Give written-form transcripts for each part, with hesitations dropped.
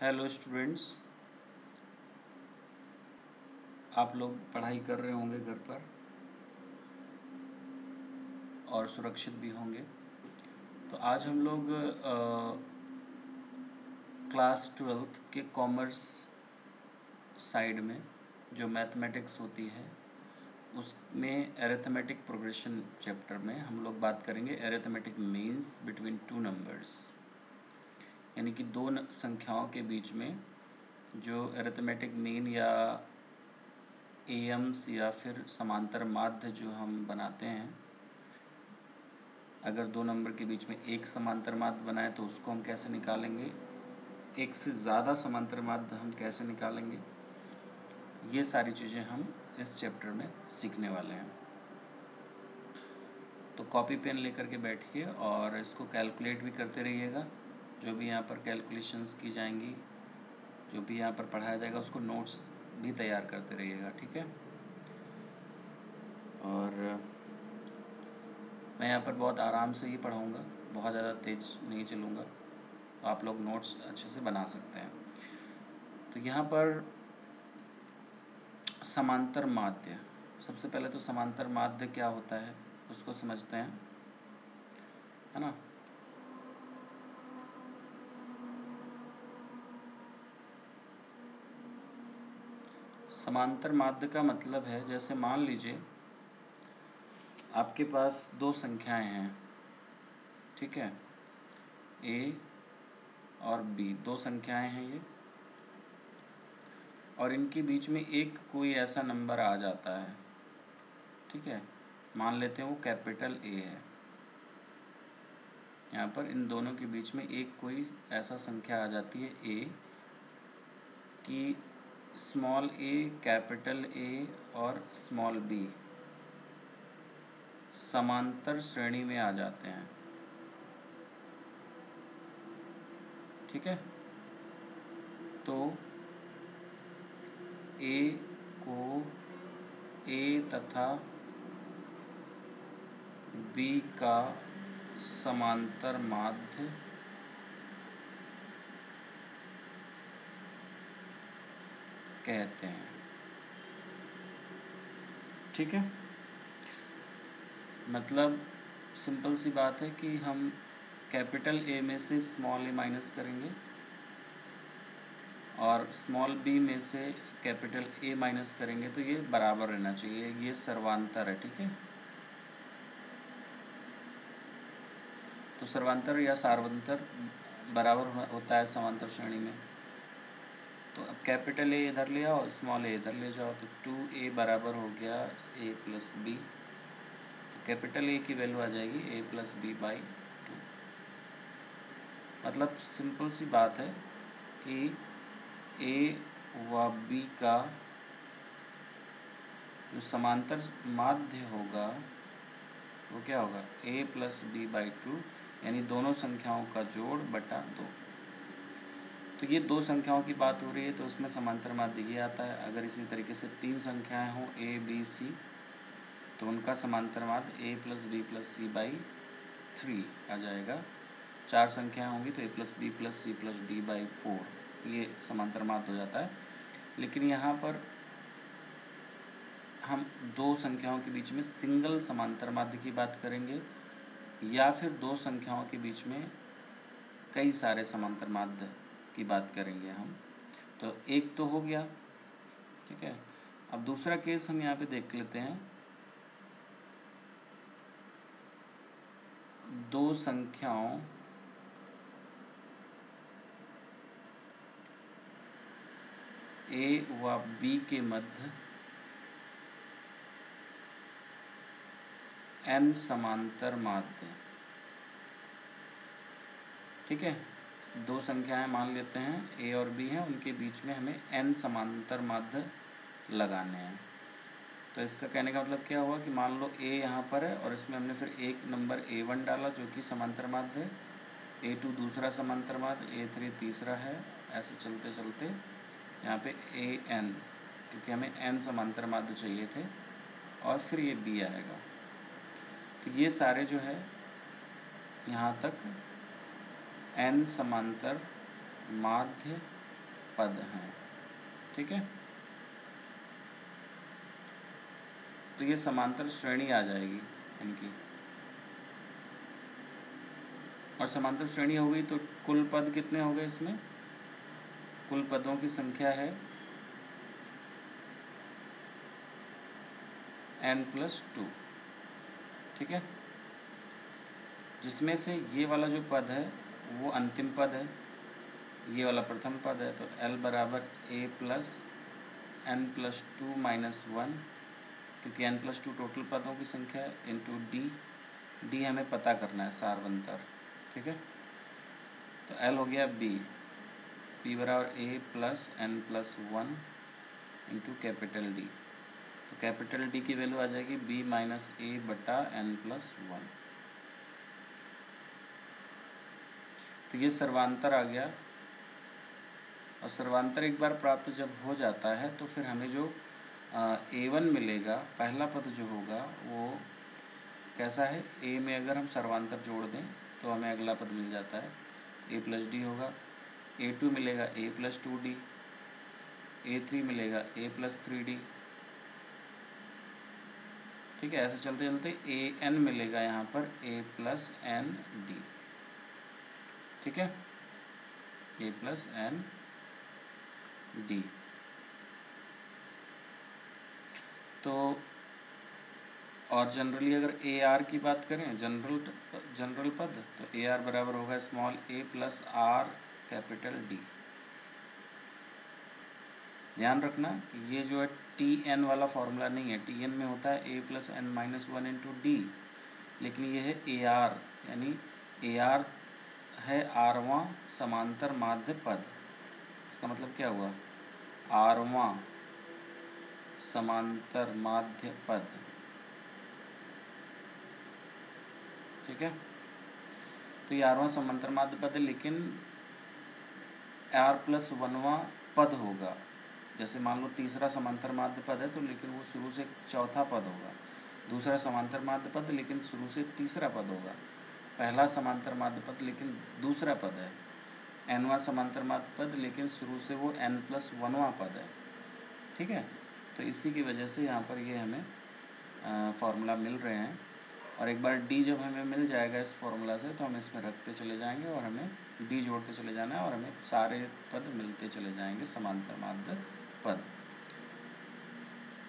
Hello students, आप लोग पढ़ाई कर रहे होंगे घर पर और सुरक्षित भी होंगे। तो आज हम लोग क्लास 12th के कॉमर्स साइड में जो मैथमेटिक्स होती है उसमें अरिथमेटिक प्रोग्रेशन चैप्टर में हम लोग बात करेंगे arithmetic means between two numbers, यानी कि दो संख्याओं के बीच में जो अरिथमेटिक मीन या एम्स या फिर समांतर माध्य जो हम बनाते हैं। अगर दो नंबर के बीच में एक समांतर माध्य बनाए तो उसको हम कैसे निकालेंगे, एक से ज़्यादा समांतर माध्य हम कैसे निकालेंगे, ये सारी चीज़ें हम इस चैप्टर में सीखने वाले हैं। तो कॉपी पेन लेकर के बैठिए और इसको कैलकुलेट भी करते रहिएगा। जो भी यहाँ पर कैलकुलेशंस की जाएंगी, जो भी यहाँ पर पढ़ाया जाएगा, उसको नोट्स भी तैयार करते रहिएगा, ठीक है। और मैं यहाँ पर बहुत आराम से ही पढ़ाऊँगा, बहुत ज़्यादा तेज़ नहीं चलूँगा, तो आप लोग नोट्स अच्छे से बना सकते हैं। तो यहाँ पर समांतर माध्य, सबसे पहले तो समांतर माध्य क्या होता है उसको समझते हैं, है ना। समांतर माध्य का मतलब है, जैसे मान लीजिए आपके पास दो संख्याएं हैं, ठीक है, ए और बी, दो संख्याएं हैं ये, और इनके बीच में एक कोई ऐसा नंबर आ जाता है, ठीक है। मान लेते हैं वो कैपिटल ए है। यहाँ पर इन दोनों के बीच में एक कोई ऐसा संख्या आ जाती है ए कि स्मॉल ए, कैपिटल ए और स्मॉल बी समांतर श्रेणी में आ जाते हैं, ठीक है। तो ए को ए तथा बी का समांतर माध्य कहते हैं, ठीक है। मतलब सिंपल सी बात है कि हम कैपिटल ए में से स्मॉल ए माइनस करेंगे और स्मॉल बी में से कैपिटल ए माइनस करेंगे, तो ये बराबर रहना चाहिए, ये सर्वांतर है, ठीक है। तो सर्वांतर या सार्वंतर बराबर होता है समांतर श्रेणी में। तो अब कैपिटल ए इधर ले आओ, स्मॉल ए इधर ले जाओ, तो 2a बराबर हो गया a प्लस बी। तो कैपिटल ए की वैल्यू आ जाएगी a प्लस बी बाई 2। मतलब सिंपल सी बात है कि a व b का जो समांतर माध्य होगा वो क्या होगा, a प्लस बी बाई 2, यानी दोनों संख्याओं का जोड़ बटा 2। तो ये दो संख्याओं की बात हो रही है तो उसमें समांतर माध्य ये आता है। अगर इसी तरीके से तीन संख्याएं हों ए बी सी, तो उनका समांतर माध्य a plus B plus C by 3 आ जाएगा। चार संख्याएं होंगी तो a plus B plus C plus D by 4, ये समांतर माध्य हो जाता है। लेकिन यहाँ पर हम दो संख्याओं के बीच में सिंगल समांतर माध्य की बात करेंगे या फिर दो संख्याओं के बीच में कई सारे समांतर माध्य की बात करेंगे हम। तो एक तो हो गया, ठीक है। अब दूसरा केस हम यहाँ पे देख लेते हैं। दो संख्याओं a व b के मध्य n समांतर माध्य, ठीक है। दो संख्याएं मान लेते हैं a और b हैं, उनके बीच में हमें n समांतर माध्य लगाने हैं। तो इसका कहने का मतलब क्या हुआ कि मान लो a यहाँ पर है और इसमें हमने फिर एक नंबर a1 डाला जो कि समांतर माध्य है, a2 दूसरा समांतर माध्य, a3 तीसरा है, ऐसे चलते चलते यहाँ पे an, क्योंकि हमें n समांतर माध्य चाहिए थे, और फिर ये b आएगा। तो ये सारे जो है यहाँ तक n समांतर माध्य पद हैं। ठीक है, तो ये समांतर श्रेणी आ जाएगी इनकी, और समांतर श्रेणी हो गई तो कुल पद कितने हो गए इसमें? कुल पदों की संख्या है n+2। ठीक है, जिसमें से ये वाला जो पद है वो अंतिम पद है, ये वाला प्रथम पद है। तो l बराबर a+n+2-1, क्योंकि n+2 टोटल पदों की संख्या है, इंटू d हमें पता करना है सारवंतर। ठीक है, तो l हो गया b बराबर a+n+1 इंटू कैपिटल D। तो कैपिटल D की वैल्यू आ जाएगी b-a/n+1। तो ये सर्वांतर आ गया, और सर्वांतर एक बार प्राप्त जब हो जाता है तो फिर हमें जो a1 मिलेगा, पहला पद जो होगा वो कैसा है, a में अगर हम सर्वांतर जोड़ दें तो हमें अगला पद मिल जाता है a+d होगा, a2 मिलेगा a+2d, a3 मिलेगा a+3d। ठीक है, ऐसे चलते चलते an मिलेगा यहाँ पर a+n_d। ठीक है, a+n_d। तो और जनरली अगर AR की बात करें, जनरल पद, तो AR बराबर होगा स्मॉल a+r कैपिटल D। ध्यान रखना ये जो है TN वाला फॉर्मूला नहीं है, TN में होता है a+n-1 इंटू D, लेकिन ये है AR, यानी AR है आरवां समांतर माध्य पद। इसका मतलब क्या हुआ, आरवां समांतर माध्य पद। ठीक है, तो ये आरवां समांतर माध्य पद है, लेकिन r+1वां पद होगा। जैसे मान लो तीसरा समांतर माध्य पद है तो लेकिन वो शुरू से चौथा पद होगा, दूसरा समांतर माध्य पद लेकिन शुरू से तीसरा पद होगा, पहला समांतर माध्य पद लेकिन दूसरा पद है, n वां समांतर माध्य पद लेकिन शुरू से वो n+1वां पद है। ठीक है, तो इसी की वजह से यहाँ पर ये हमें फार्मूला मिल रहे हैं, और एक बार D जब हमें मिल जाएगा इस फार्मूला से तो हम इसमें रखते चले जाएंगे और हमें D जोड़ते चले जाना है, और हमें सारे पद मिलते चले जाएंगे, समांतर माध्य पद।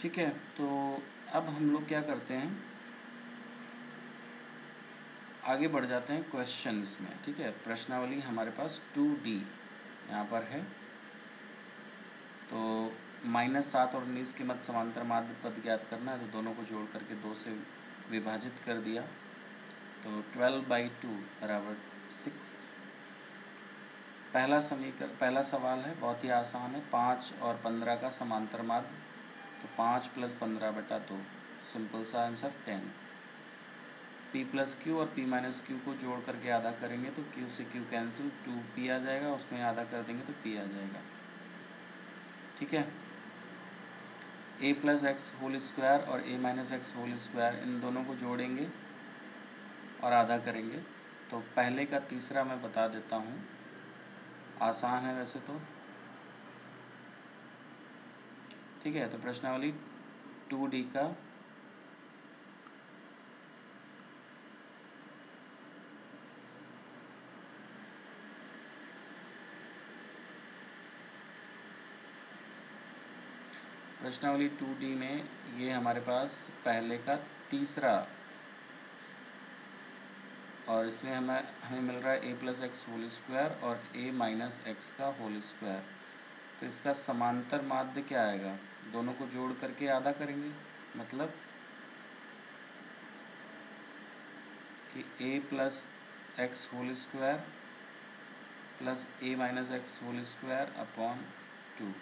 ठीक है, तो अब हम लोग क्या करते हैं, आगे बढ़ जाते हैं क्वेश्चंस में। ठीक है, प्रश्नावली हमारे पास 2D यहाँ पर है। तो -7 और 19 के मध्य समांतर माध्य पद ज्ञात करना है, तो दोनों को जोड़ करके 2 से विभाजित कर दिया, तो 12/2 बराबर 6। पहला सवाल है, बहुत ही आसान है, 5 और 15 का समांतर माध्य, तो 5 + 15/2, सिंपल सा आंसर 10। p+q और p-q को जोड़ करके आधा करेंगे तो q से q कैंसिल, 2p आ जाएगा, उसमें आधा कर देंगे तो p आ जाएगा। ठीक है, a+x² और a-x², इन दोनों को जोड़ेंगे और आधा करेंगे। तो पहले का तीसरा मैं बता देता हूँ, आसान है वैसे तो। ठीक है, तो प्रश्नावली 2D का प्रश्नावली 2D में ये हमारे पास पहले का तीसरा, और इसमें हमें मिल रहा है a+x² और a-x²। तो इसका समांतर माध्य क्या आएगा, दोनों को जोड़ करके आधा करेंगे, मतलब कि a+x² प्लस a-x²/2।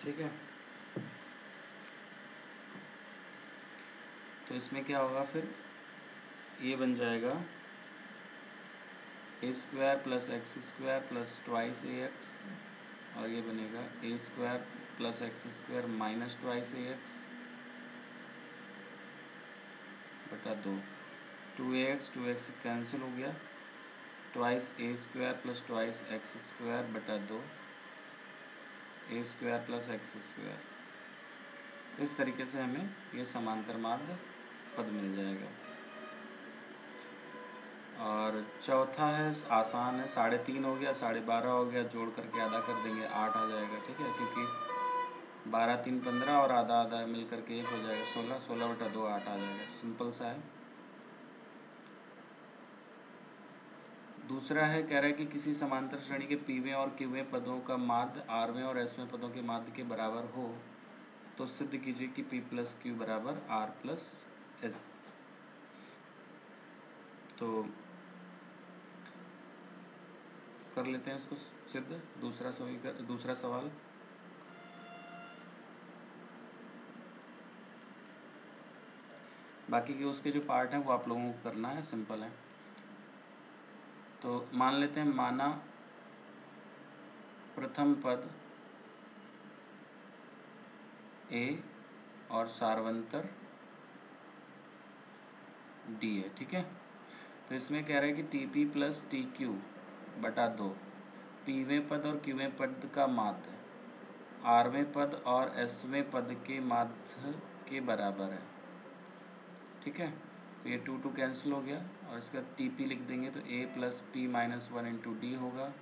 ठीक है, तो इसमें क्या होगा, फिर ये बन जाएगा a² + x² + 2ax, और ये बनेगा a² + x² - 2ax/2। 2ax cancel हो गया, twice A square plus twice X square बटा 2 A square plus X square. इस तरीके से हमें ये समांतर माध्य पद मिल जाएगा। और चौथा है आसान है, 3.5 हो गया, 12.5 हो गया, जोड़ करके आधा कर देंगे 8 आ जाएगा। ठीक है, क्योंकि 12 3 15 और आधा आधा मिल करके 1 हो जाएगा 16, 16/2 8 आ जाएगा। सिंपल सा है। दूसरा है, कह रहा है कि किसी समांतर श्रेणी के पीवें और क्यूवें पदों का माध्य आरवें और एसवें पदों के माध्य के बराबर हो तो सिद्ध कीजिए कि पी प्लस क्यू बराबर आर प्लस एस। तो कर लेते हैं इसको सिद्ध। दूसरा सवाल, बाकी के उसके जो पार्ट हैं वो आप लोगों को करना है, सिंपल है। तो मान लेते हैं, माना प्रथम पद ए और सारवंतर डी है। ठीक है, तो इसमें कह रहा है कि T P plus T Q बटा 2 पीवें पद और क्यूवें पद का माध्य आरवें पद और एसवें पद के माध्य के बराबर है। ठीक है, तो ये 2 2 कैंसिल हो गया और इसका टी पी लिख देंगे तो A plus P minus 1 into D होगा।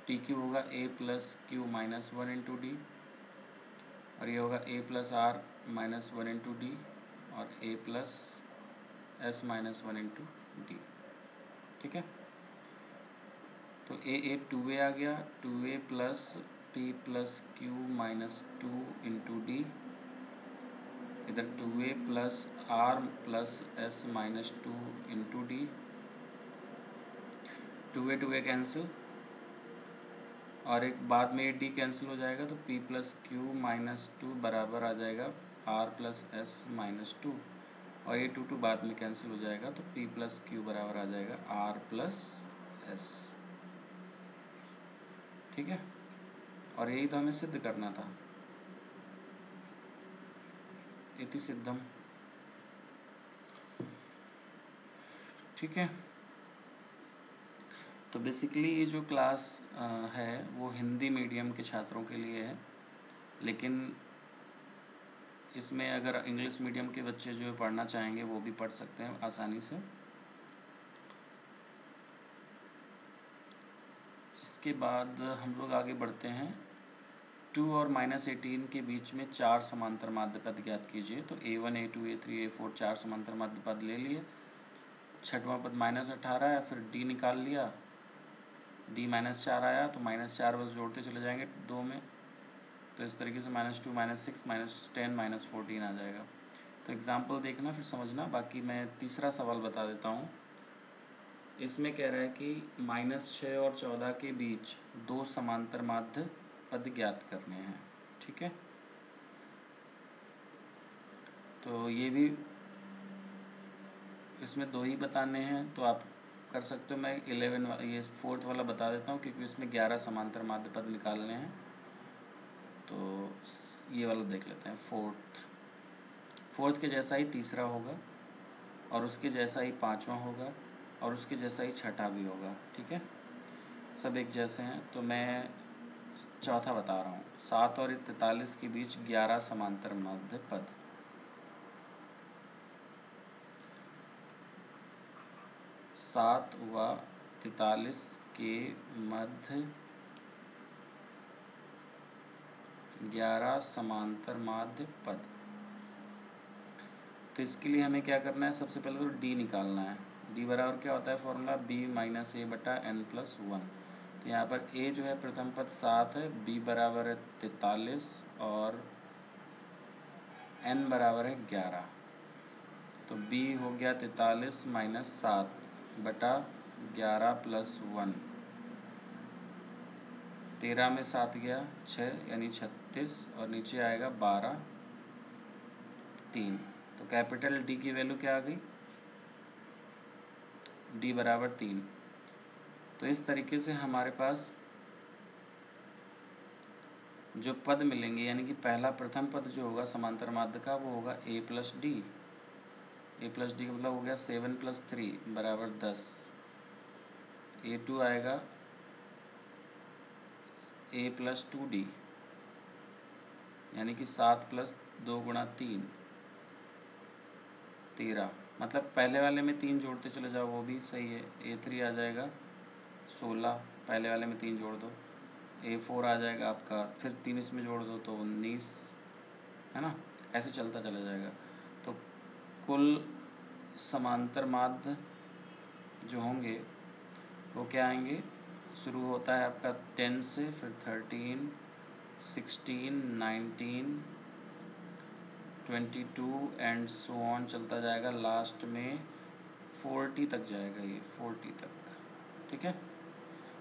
टी क्यू होगा A plus Q minus 1 into D, और ये होगा A plus R minus 1 into D और A plus S minus 1 into D. ठीक है, तो ए 2a आ गया, 2a plus P plus Q minus 2 into D, इधर 2a plus R plus S minus 2 into D, 2a cancel और एक बाद में ये डी कैंसिल हो जाएगा, तो p प्लस क्यू माइनस 2 बराबर आ जाएगा r प्लस एस माइनस 2, और ये 2 बाद में कैंसिल हो जाएगा, तो p प्लस क्यू बराबर आ जाएगा r प्लस एस। ठीक है, और यही तो हमें सिद्ध करना था। इति सिद्धम। ठीक है, तो बेसिकली ये जो क्लास है वो हिंदी मीडियम के छात्रों के लिए है, लेकिन इसमें अगर इंग्लिश मीडियम के बच्चे जो पढ़ना चाहेंगे वो भी पढ़ सकते हैं आसानी से। इसके बाद हम लोग आगे बढ़ते हैं। 2 और -18 के बीच में 4 समांतर माध्य पद ज्ञात कीजिए। तो A1 A2 A3 A4 4 समांतर माध्य पद ले लिए। छठवां पद -18 है, फिर D निकाल लिया, D -4 आया तो -4 बस जोड़ते चले जाएंगे 2 में, तो इस तरीके से -2 -6 -10 -14 आ जाएगा। तो एग्जाम्पल देखना फिर समझना। बाकी मैं तीसरा सवाल बता देता हूँ। इसमें कह रहा है कि -6 और 14 के बीच 2 समांतर माध्य पद ज्ञात करने हैं। ठीक है, तो ये भी इसमें 2 ही बताने हैं, तो आप कर सकते हो। मैं 11 4th वाला बता देता हूँ, क्योंकि इसमें 11 समांतर माध्य पद निकालने हैं। तो ये वाला देख लेते हैं। फोर्थ के जैसा ही तीसरा होगा, और उसके जैसा ही 5वां होगा, और उसके जैसा ही छठा भी होगा। ठीक है, सब एक जैसे हैं। तो मैं चौथा बता रहा हूँ। 7 और 43 के बीच 11 समांतर माध्य पद। 7 व 43 के मध्य 11 समांतर माध्य पद। तो इसके लिए हमें क्या करना है, सबसे पहले तो डी निकालना है। डी बराबर क्या होता है फॉर्मूला, b माइनस ए बटा n प्लस 1। तो यहाँ पर a जो है प्रथम पद 7 है, b बराबर है 43 और n बराबर है 11। तो b हो गया 43 माइनस 7 बटा 11 प्लस 1। 13 में 7 गया 6 यानी 36, और नीचे आएगा 12 3। तो कैपिटल डी की वैल्यू क्या आ गई, डी बराबर 3। तो इस तरीके से हमारे पास जो पद मिलेंगे, यानी कि पहला प्रथम पद जो होगा समांतर माध्य का, वो होगा a plus D. A plus D का मतलब हो गया 7 + 3 = 10। A2 आएगा A प्लस 2D, यानी कि 7 प्लस 2 गुणा 3 13। मतलब पहले वाले में 3 जोड़ते चले जाओ वो भी सही है। A3 आ जाएगा 16, पहले वाले में 3 जोड़ दो। A4 आ जाएगा आपका, फिर 3 इसमें जोड़ दो तो 19, है ना। ऐसे चलता चला जाएगा। तो कुल समांतर माध्य जो होंगे वो क्या आएंगे, शुरू होता है आपका 10 से, फिर 13, 16, 19, 22 एंड सो ऑन चलता जाएगा। लास्ट में 40 तक जाएगा, ये 40 तक, ठीक है।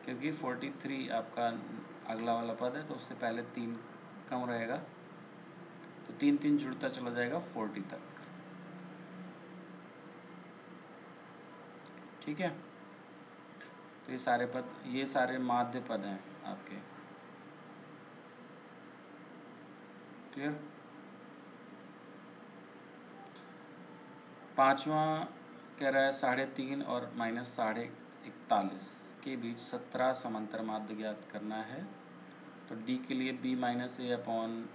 क्योंकि 43 आपका अगला वाला पद है तो उससे पहले 3 कम रहेगा, तो 3 3 जुड़ता चला जाएगा 40 तक, ठीक है। तो ये सारे पद, ये सारे माध्य पद हैं आपके, क्लियर। पांचवा कह रहा है 3.5 और -41 के बीच 17 समांतर माध्य ज्ञात करना है। तो डी के लिए b माइनस ए अपॉन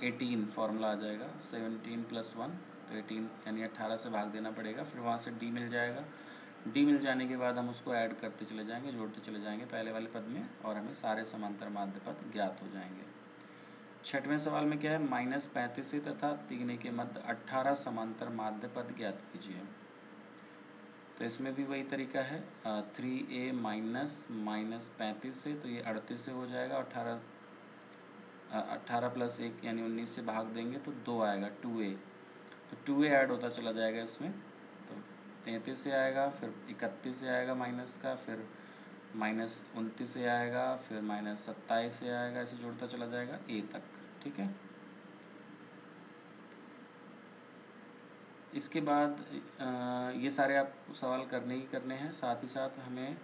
18 फॉर्मूला आ जाएगा। 17 + 1 तो 18, यानी 18 से भाग देना पड़ेगा। फिर वहाँ से डी मिल जाएगा। डी मिल जाने के बाद हम उसको ऐड करते चले जाएंगे, जोड़ते चले जाएंगे पहले वाले पद में, और हमें सारे समांतर माध्य पद ज्ञात हो जाएंगे। छठवें सवाल में क्या है, -35 से तथा 3a के मध्य 18 समांतर माध्य पद ज्ञात कीजिए। तो इसमें भी वही तरीका है, 3a माइनस -35 से, तो ये 38 से हो जाएगा। 18 + 1 यानी 19 से भाग देंगे तो 2 आएगा, 2a। तो 2a ऐड होता चला जाएगा इसमें, तो 33 से आएगा, फिर 31 से आएगा माइनस का, फिर -29 से आएगा, फिर -27 से आएगा, ऐसे जोड़ता चला जाएगा a तक, ठीक है। इसके बाद ये सारे आपको सवाल करने ही करने हैं। साथ ही साथ हमें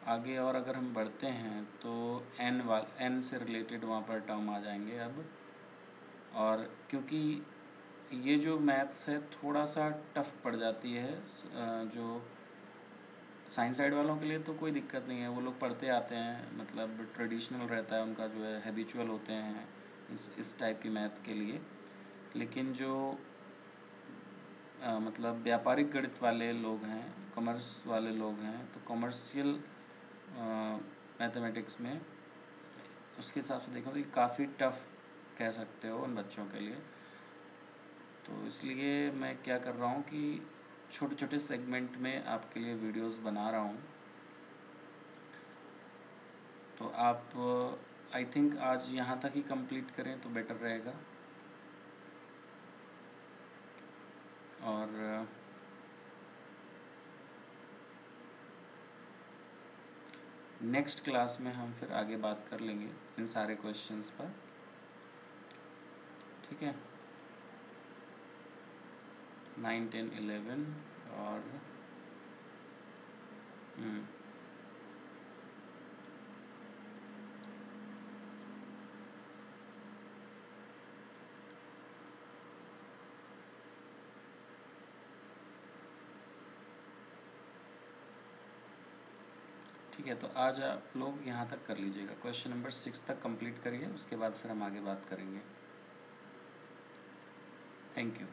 आगे और अगर हम बढ़ते हैं तो n से रिलेटेड वहाँ पर टर्म आ जाएंगे अब। और क्योंकि ये जो मैथ्स है थोड़ा सा टफ पड़ जाती है, जो साइंस साइड वालों के लिए तो कोई दिक्कत नहीं है, वो लोग पढ़ते आते हैं, मतलब ट्रेडिशनल रहता है उनका, जो है हैबिचुअल होते हैं इस टाइप की मैथ के लिए। लेकिन जो मतलब व्यापारिक गणित वाले लोग हैं, कॉमर्स वाले लोग हैं, तो कॉमर्शियल मैथमेटिक्स में उसके हिसाब से देखो तो ये काफ़ी टफ कह सकते हो उन बच्चों के लिए। तो इसलिए मैं क्या कर रहा हूँ कि छोटे छोटे सेगमेंट में आपके लिए वीडियोस बना रहा हूँ। तो आप आई थिंक आज यहाँ तक ही कंप्लीट करें तो बेटर रहेगा। और नेक्स्ट क्लास में हम फिर आगे बात कर लेंगे इन सारे क्वेश्चंस पर, ठीक है। 9, 10, 11 और ठीक है। तो आज आप लोग यहाँ तक कर लीजिएगा, क्वेश्चन नंबर 6 तक कंप्लीट करिए, उसके बाद फिर हम आगे बात करेंगे। Thank you.